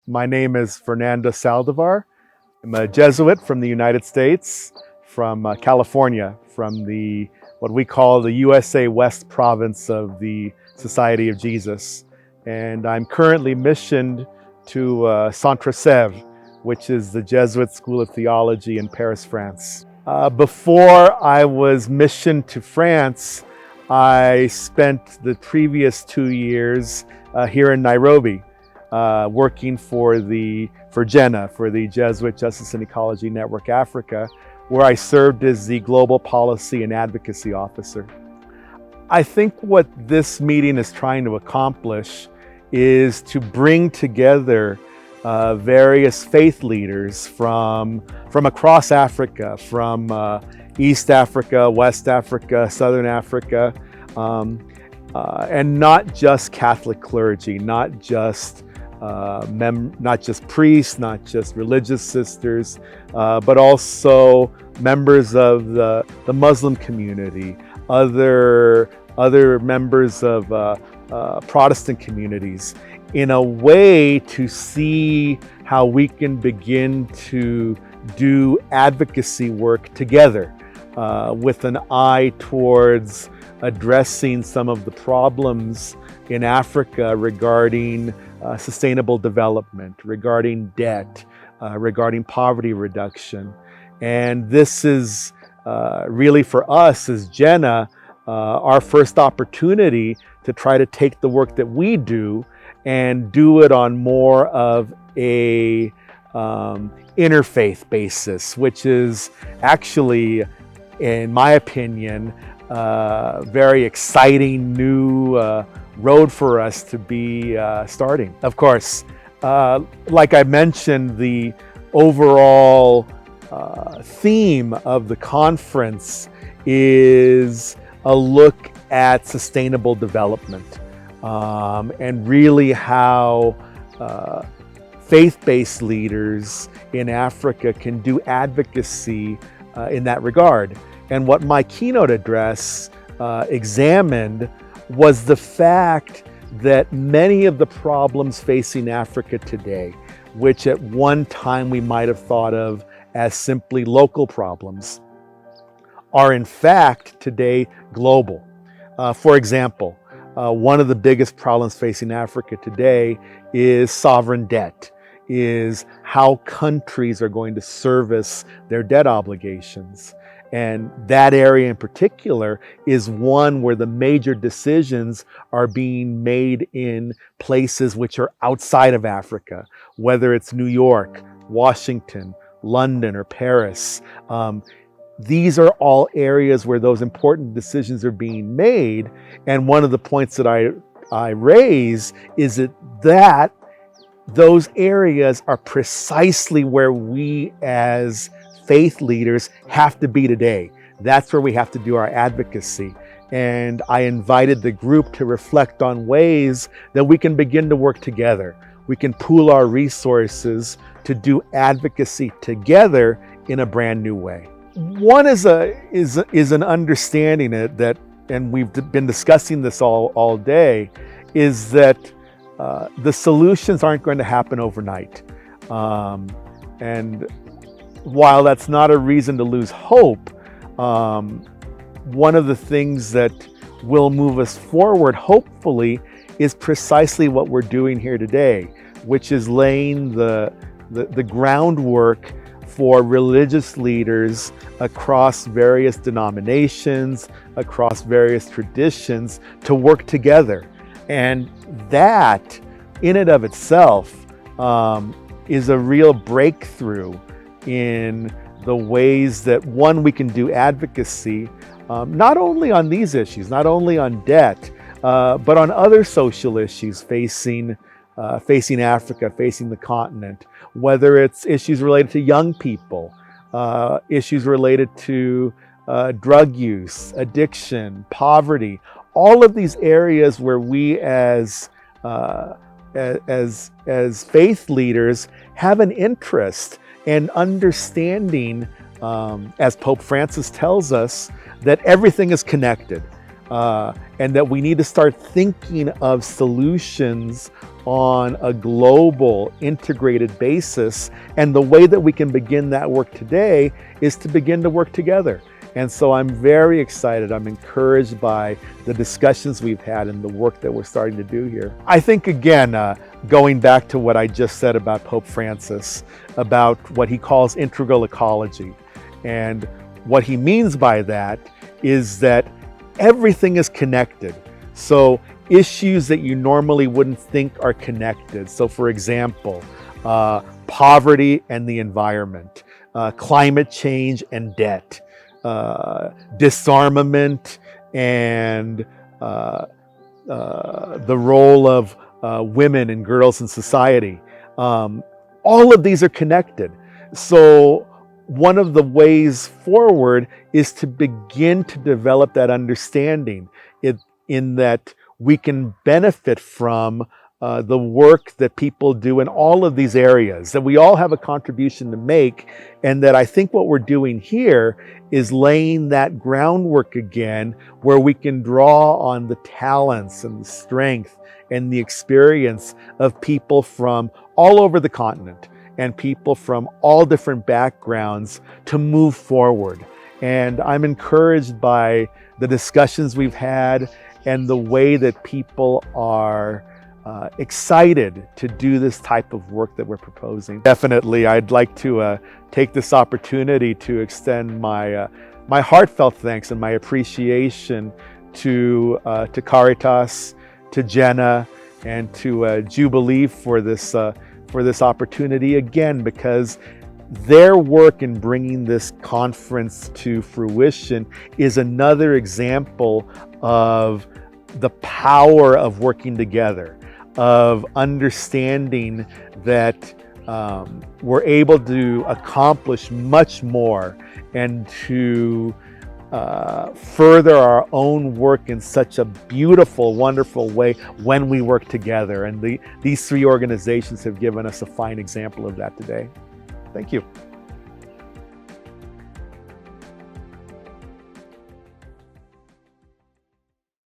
My name is Fernando Saldivar. I'm a Jesuit from the United States, from California, from what we call the USA West province of the Society of Jesus. And I'm currently missioned to Saint-Tresèvre, which is the Jesuit School of Theology in Paris, France. Before I was missioned to France, I spent the previous 2 years here in Nairobi, working for JENA, for the Jesuit Justice and Ecology Network Africa, where I served as the Global Policy and Advocacy Officer. I think what this meeting is trying to accomplish is to bring together various faith leaders from across Africa, from East Africa, West Africa, Southern Africa, and not just Catholic clergy, not just priests, not just religious sisters, but also members of the Muslim community, other members of Protestant communities, in a way to see how we can begin to do advocacy work together with an eye towards addressing some of the problems in Africa regarding sustainable development, regarding debt, regarding poverty reduction. And this is really, for us as JENA, our first opportunity to try to take the work that we do and do it on more of a interfaith basis, which is actually, in my opinion, very exciting new road for us to be starting. Of course, like I mentioned, the overall theme of the conference is a look at sustainable development, and really how faith-based leaders in Africa can do advocacy in that regard. And what my keynote address examined was the fact that many of the problems facing Africa today, which at one time we might have thought of as simply local problems, are in fact today global. For example, one of the biggest problems facing Africa today is sovereign debt, is how countries are going to service their debt obligations. And that area in particular is one where the major decisions are being made in places which are outside of Africa, whether it's New York, Washington, London, or Paris. These are all areas where those important decisions are being made. And one of the points that I raise is that those areas are precisely where we as faith leaders have to be today. That's where we have to do our advocacy. And I invited the group to reflect on ways that we can begin to work together. We can pool our resources to do advocacy together in a brand new way. One is an understanding that, and we've been discussing this all day, is that the solutions aren't going to happen overnight. And while that's not a reason to lose hope, one of the things that will move us forward, hopefully, is precisely what we're doing here today, which is laying the groundwork for religious leaders across various denominations, across various traditions, to work together. And that, in and of itself, is a real breakthrough in the ways that, one, we can do advocacy, not only on these issues, not only on debt, but on other social issues facing Africa, facing the continent, whether it's issues related to young people, issues related to drug use, addiction, poverty, all of these areas where we as faith leaders have an interest and understanding, as Pope Francis tells us, that everything is connected, and that we need to start thinking of solutions on a global, integrated basis. And the way that we can begin that work today is to begin to work together. And so I'm very excited. I'm encouraged by the discussions we've had and the work that we're starting to do here. I think, again, going back to what I just said about Pope Francis, about what he calls integral ecology. And what he means by that is that everything is connected. So issues that you normally wouldn't think are connected. So for example, poverty and the environment, climate change and debt, disarmament and the role of women and girls in society. All of these are connected. So one of the ways forward is to begin to develop that understanding in that we can benefit from the work that people do in all of these areas, that we all have a contribution to make, and that I think what we're doing here is laying that groundwork again where we can draw on the talents and the strength and the experience of people from all over the continent and people from all different backgrounds to move forward. And I'm encouraged by the discussions we've had and the way that people are excited to do this type of work that we're proposing. Definitely, I'd like to take this opportunity to extend my heartfelt thanks and my appreciation to Caritas, to Jenna, and to Jubilee for this opportunity again, because their work in bringing this conference to fruition is another example of the power of working together, of understanding that we're able to accomplish much more and to further our own work in such a beautiful, wonderful way when we work together. And these three organizations have given us a fine example of that today. Thank you.